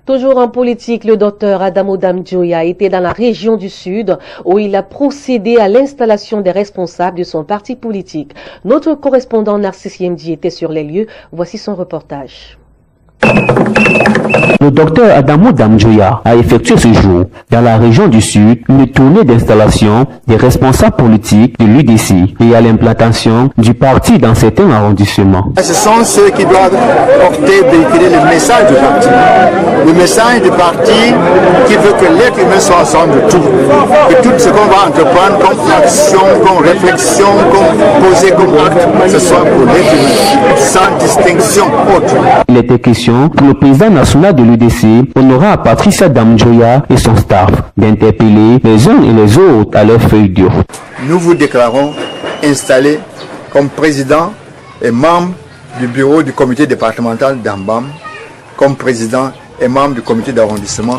Toujours en politique, le docteur Adamo Dame-Dioya était dans la région du Sud où il a procédé à l'installation des responsables de son parti politique. Notre correspondant Narcisse Yemdi était sur les lieux. Voici son reportage. Le docteur Adamo Dame-Dioya a effectué ce jour, dans la région du Sud, une tournée d'installation des responsables politiques de l'UDC et à l'implantation du parti dans certains arrondissements. Ce sont ceux qui doivent porter, véhiculer le message du parti. Le message du parti qui veut que l'être humain soit ensemble de tout. Que tout ce qu'on va entreprendre comme action, comme réflexion, comme poser comme acte, ce soit pour l'être humain, sans distinction autre. Il était question pour le président national de l'UDC, honorable Patricia Dame-Dioya et son staff, d'interpeller les uns et les autres à leur feuille de route. Nous vous déclarons installé comme président et membre du bureau du comité départemental d'Ambam, comme président et membre du comité d'arrondissement.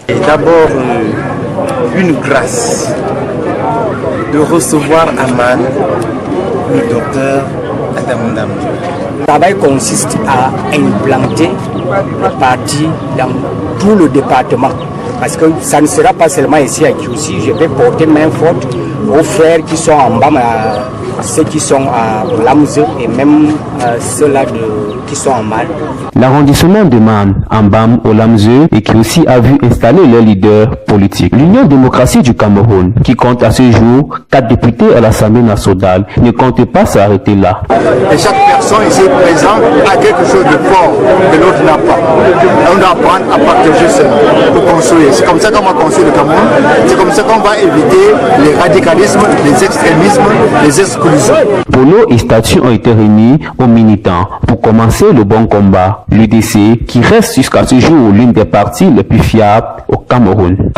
Et d'abord, une grâce de recevoir à Man le docteur Adamo Dame-Dioya. Le travail consiste à implanter le parti dans tout le département. Parce que ça ne sera pas seulement ici à Djossi, je vais porter main forte aux frères qui sont en bas, ceux qui sont à Lamze et même ceux-là qui sont en Mal. L'arrondissement de Man, en Bam au Lamze, et qui aussi a vu installer leur leader politique. L'Union démocratique du Cameroun, qui compte à ce jour 4 députés à l'Assemblée nationale, ne compte pas s'arrêter là. Et chaque personne ici présente a quelque chose de fort que l'autre n'a pas. On doit apprendre à partager cela pour construire. C'est comme ça qu'on va construire le Cameroun. C'est comme ça qu'on va éviter les radicalismes, les extrémismes, les exclusions. Polo et statues ont été réunis aux militants pour commencer le bon combat. L'UDC qui reste jusqu'à ce jour l'une des parties les plus fiables au Cameroun.